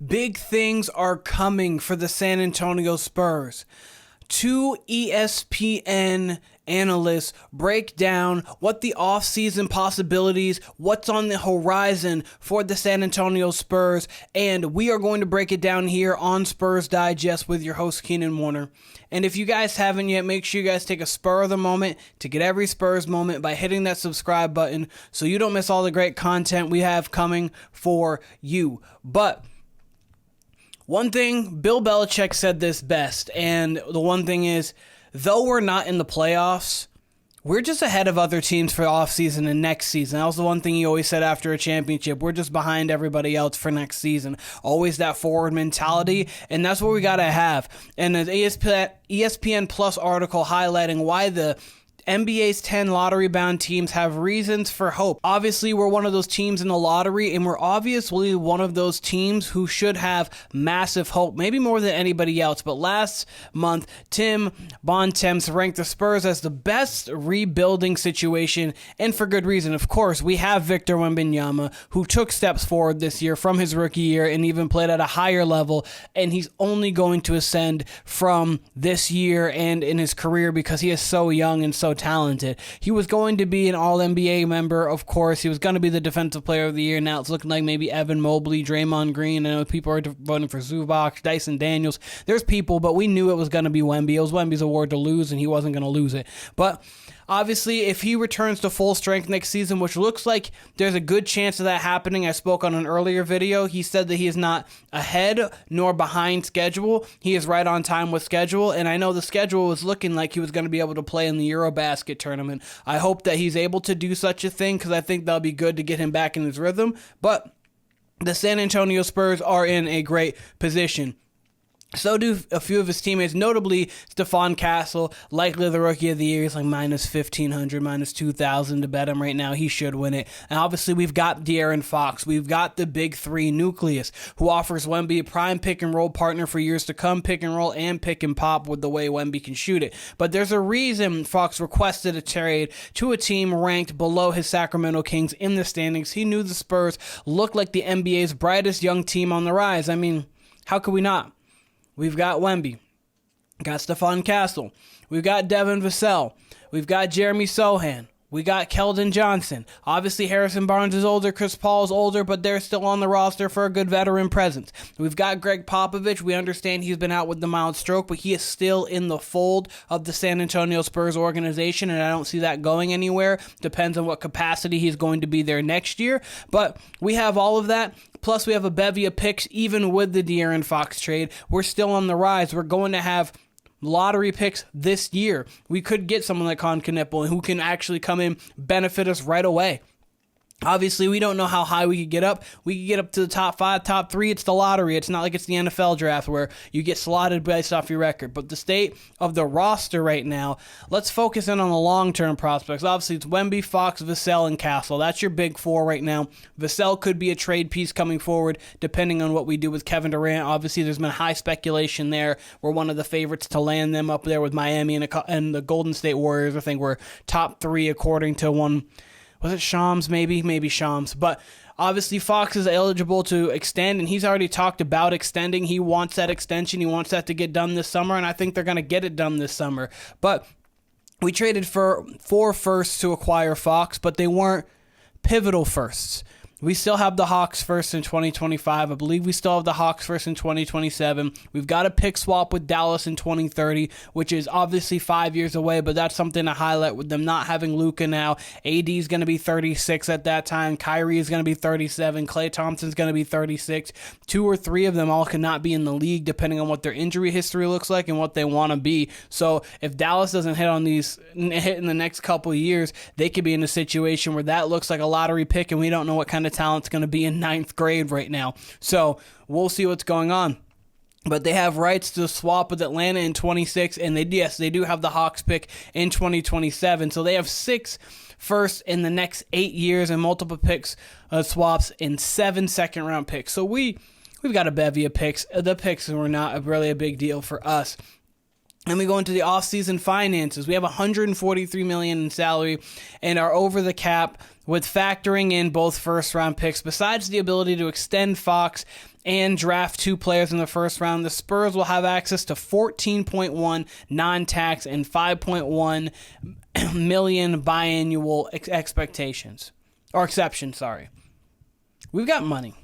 Big things are coming for the San Antonio Spurs. Two ESPN analysts break down what the offseason possibilities, what's on the horizon for the San Antonio Spurs, and we are going to break it down here on Spurs Digest with your host, Keenan Warner. And if you guys haven't yet, make sure you guys take a spur of the moment to get every Spurs moment by hitting that subscribe button so you don't miss all the great content we have coming for you. But one thing, Bill Belichick said this best, and the one thing is, though we're not in the playoffs, we're just ahead of other teams for offseason and next season. That was the one thing he always said after a championship. We're just behind everybody else for next season. Always that forward mentality, and that's what we got to have. And an ESPN Plus article highlighting why the NBA's 10 lottery-bound teams have reasons for hope. Obviously, we're one of those teams in the lottery, and we're obviously one of those teams who should have massive hope, maybe more than anybody else. But last month, Tim Bontemps ranked the Spurs as the best rebuilding situation, and for good reason. Of course, we have Victor Wembanyama, who took steps forward this year from his rookie year and even played at a higher level, and he's only going to ascend from this year and in his career because he is so young and so talented. He was going to be an All-NBA member, of course. He was going to be the Defensive Player of the Year. Now it's looking like maybe Evan Mobley, Draymond Green. I know people are voting for Zubac, Dyson Daniels. There's people, but we knew it was going to be Wemby. It was Wemby's award to lose, and he wasn't going to lose it. But obviously, if he returns to full strength next season, which looks like there's a good chance of that happening, I spoke on an earlier video. He said that he is not ahead nor behind schedule. He is right on time with schedule, and I know the schedule was looking like he was going to be able to play in the Eurobasket tournament. I hope that he's able to do such a thing because I think that'll be good to get him back in his rhythm, but the San Antonio Spurs are in a great position. So do a few of his teammates, notably Stephon Castle, likely the Rookie of the Year. He's like minus 1,500, minus 2,000 to bet him right now. He should win it. And obviously, we've got De'Aaron Fox. We've got the Big Three nucleus, who offers Wemby a prime pick-and-roll partner for years to come, pick-and-roll and pick-and-pop with the way Wemby can shoot it. But there's a reason Fox requested a trade to a team ranked below his Sacramento Kings in the standings. He knew the Spurs looked like the NBA's brightest young team on the rise. I mean, how could we not? We've got Wemby, got Stephon Castle, we've got Devin Vassell, we've got Jeremy Sochan, we got Keldon Johnson. Obviously, Harrison Barnes is older, Chris Paul is older, but they're still on the roster for a good veteran presence. We've got Gregg Popovich. We understand he's been out with the mild stroke, but he is still in the fold of the San Antonio Spurs organization, and I don't see that going anywhere. Depends on what capacity he's going to be there next year, but we have all of that. Plus, we have a bevy of picks, even with the De'Aaron Fox trade. We're still on the rise. We're going to have lottery picks this year. We could get someone like Con Knippel who can actually come in, benefit us right away. Obviously, we don't know how high we could get up. We could get up to the top 5, top 3. It's the lottery. It's not like it's the NFL draft where you get slotted based off your record. But the state of the roster right now, let's focus in on the long-term prospects. Obviously, it's Wemby, Fox, Vassell, and Castle. That's your big four right now. Vassell could be a trade piece coming forward depending on what we do with Kevin Durant. Obviously, there's been high speculation there. We're one of the favorites to land them up there with Miami and the Golden State Warriors. I think we're top 3 according to one. Was it Shams? Maybe Shams. But obviously Fox is eligible to extend, and he's already talked about extending. He wants that extension. He wants that to get done this summer, and I think they're going to get it done this summer. But we traded for 4 firsts to acquire Fox, but they weren't pivotal firsts. We still have the Hawks first in 2025. I believe we still have the Hawks first in 2027. We've got a pick swap with Dallas in 2030, which is obviously 5 years away, but that's something to highlight with them not having Luka now. AD is going to be 36 at that time. Kyrie is going to be 37. Klay Thompson's going to be 36. 2 or 3 of them all cannot be in the league depending on what their injury history looks like and what they want to be. So if Dallas doesn't hit in the next couple of years, they could be in a situation where that looks like a lottery pick and we don't know what kind of talent's going to be in 9th grade right now. So we'll see what's going on. But they have rights to swap with Atlanta in 26, and they do have the Hawks pick in 2027. So they have 6 firsts in the next 8 years and multiple picks swaps in 7 second-round picks. So we've got a bevy of picks. The picks were not really a big deal for us. And we go into the offseason finances. We have $143 million in salary and are over the cap with factoring in both first-round picks. Besides the ability to extend Fox and draft 2 players in the first round, the Spurs will have access to 14.1 non-tax and 5.1 million biannual exceptions. We've got money.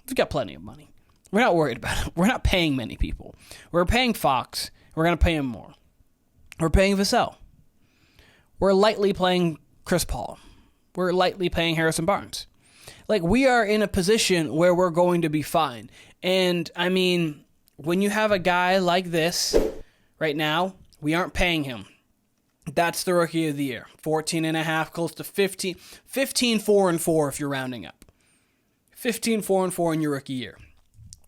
We've got plenty of money. We're not worried about it. We're not paying many people. We're paying Fox. We're going to pay him more. We're paying Vassell. We're lightly paying Chris Paul. We're lightly paying Harrison Barnes. Like, we are in a position where we're going to be fine. And, I mean, when you have a guy like this right now, we aren't paying him. That's the rookie of the year. 14.5, close to 15. 4-4 if you're rounding up. 4-4 in your rookie year.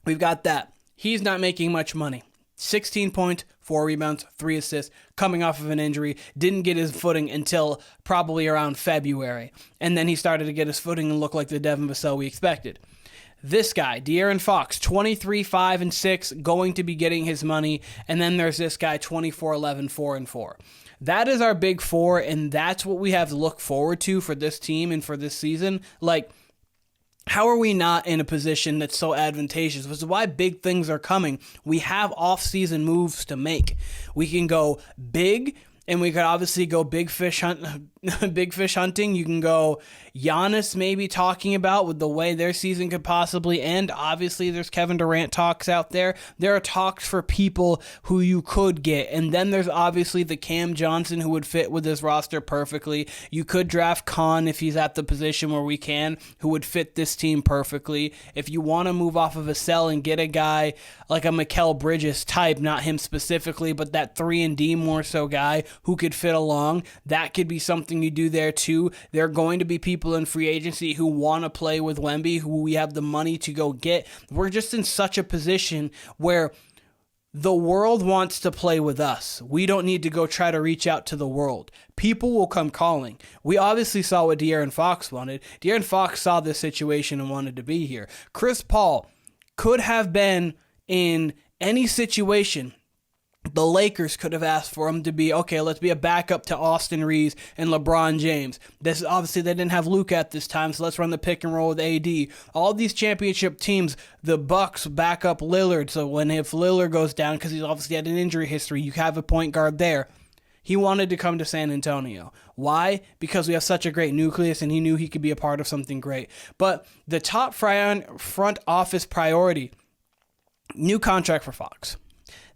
We've got that. He's not making much money. 16 points, 4 rebounds, 3 assists, coming off of an injury. Didn't get his footing until probably around February. And then he started to get his footing and look like the Devin Vassell we expected. This guy, De'Aaron Fox, 23, 5, and 6, going to be getting his money. And then there's this guy, 24, 11, 4, and 4. That is our big four, and that's what we have to look forward to for this team and for this season. Like, how are we not in a position that's so advantageous? Which is why big things are coming. We have off-season moves to make. We can go big, and we could obviously go big fish hunting. You can go Giannis maybe talking about with the way their season could possibly end. Obviously, there's Kevin Durant talks out there. There are talks for people who you could get. And then there's obviously the Cam Johnson who would fit with this roster perfectly. You could draft Khan if he's at the position where we can, who would fit this team perfectly. If you want to move off of a sell and get a guy like a Mikal Bridges type, not him specifically, but that 3-and-D more so guy who could fit along, that could be something you do there too. There are going to be people in free agency who want to play with Wemby, who we have the money to go get. We're just in such a position where the world wants to play with us. We don't need to go try to reach out to the world. People will come calling. We obviously saw what De'Aaron Fox wanted. De'Aaron Fox saw this situation and wanted to be here. Chris Paul could have been in any situation. The Lakers could have asked for him to be, okay, let's be a backup to Austin Reeves and LeBron James. This obviously they didn't have Luka at this time, so let's run the pick and roll with AD. All these championship teams, the Bucks back up Lillard, so if Lillard goes down, because he's obviously had an injury history, you have a point guard there. He wanted to come to San Antonio. Why? Because we have such a great nucleus, and he knew he could be a part of something great. But the top front office priority, new contract for Fox.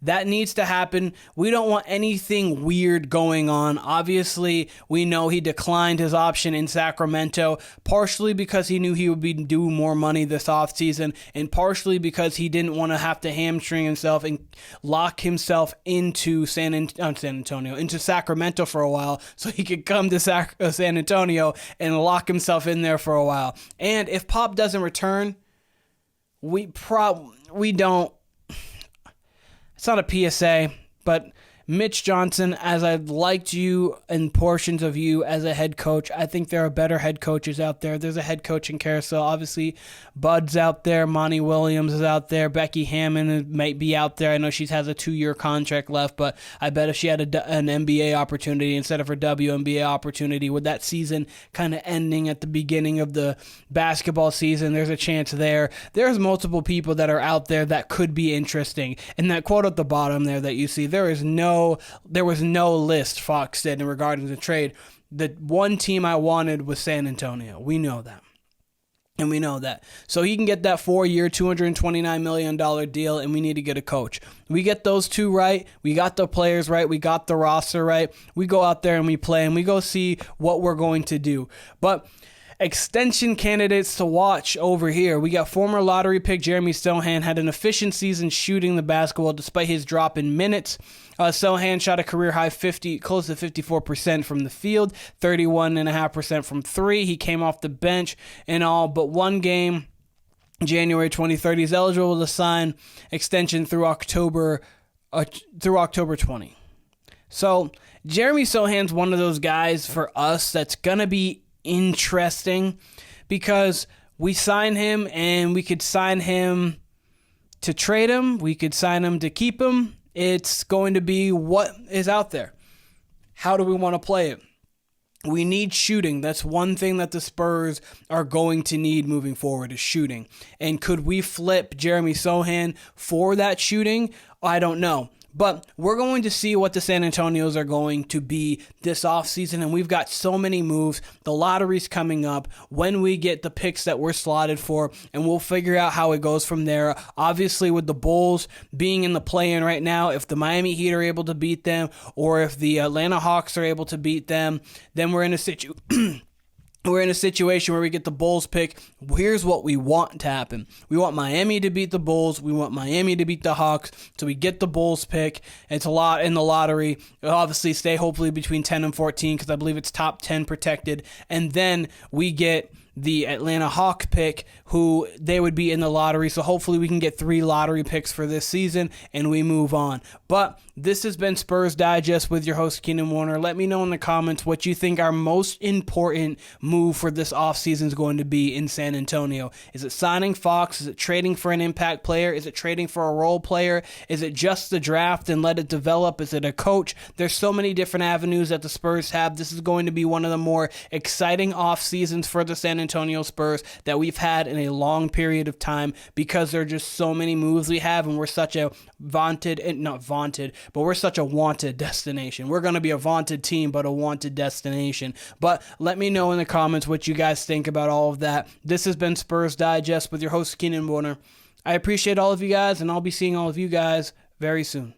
That needs to happen. We don't want anything weird going on. Obviously, we know he declined his option in Sacramento, partially because he knew he would be due more money this offseason, and partially because he didn't want to have to hamstring himself and lock himself into into Sacramento for a while, so he could come to San Antonio and lock himself in there for a while. And if Pop doesn't return, we don't. It's not a PSA, but Mitch Johnson, as I've liked you and portions of you as a head coach, I think there are better head coaches out there. There's a head coaching carousel. Obviously, Bud's out there. Monty Williams is out there. Becky Hammond might be out there. I know she has a 2-year contract left, but I bet if she had an NBA opportunity instead of her WNBA opportunity, with that season kind of ending at the beginning of the basketball season, there's a chance there. There's multiple people that are out there that could be interesting. And that quote at the bottom there that you see, there was no list, Fox said, in regard to the trade. The one team I wanted was San Antonio. We know that. And we know that. So he can get that 4-year, $229 million deal, and we need to get a coach. We get those two right. We got the players right. We got the roster right. We go out there and we play, and we go see what we're going to do. But extension candidates to watch over here. We got former lottery pick Jeremy Sochan had an efficient season shooting the basketball despite his drop in minutes. Sochan shot a career high close to 54% from the field, 31.5% from three. He came off the bench in all but one game. January 23rd, he's eligible to sign extension through October 20. So Jeremy Sochan's one of those guys for us that's gonna be interesting because we sign him and we could sign him to trade him. We could sign him to keep him. It's going to be what is out there. How do we want to play it? We need shooting. That's one thing that the Spurs are going to need moving forward is shooting. And could we flip Jeremy Sochan for that shooting? I don't know. But we're going to see what the San Antonios are going to be this offseason, and we've got so many moves. The lottery's coming up when we get the picks that we're slotted for, and we'll figure out how it goes from there. Obviously, with the Bulls being in the play-in right now, if the Miami Heat are able to beat them, or if the Atlanta Hawks are able to beat them, then we're in a situation where we get the Bulls pick. Here's what we want to happen. We want Miami to beat the Bulls. We want Miami to beat the Hawks. So we get the Bulls pick. It's a lot in the lottery. It'll obviously stay hopefully between 10 and 14 because I believe it's top 10 protected. And then we get the Atlanta Hawk pick, who they would be in the lottery. So hopefully we can get 3 lottery picks for this season and we move on. But this has been Spurs Digest with your host, Keenan Warner. Let me know in the comments what you think our most important move for this offseason is going to be in San Antonio. Is it signing Fox? Is it trading for an impact player? Is it trading for a role player? Is it just the draft and let it develop? Is it a coach? There's so many different avenues that the Spurs have. This is going to be one of the more exciting off seasons for the San Antonio Spurs that we've had in a long period of time because there are just so many moves we have, and we're such a we're such a wanted destination. We're going to be a vaunted team, but a wanted destination. But let me know in the comments what you guys think about all of that. This has been Spurs Digest with your host, Keenan Warner. I appreciate all of you guys, and I'll be seeing all of you guys very soon.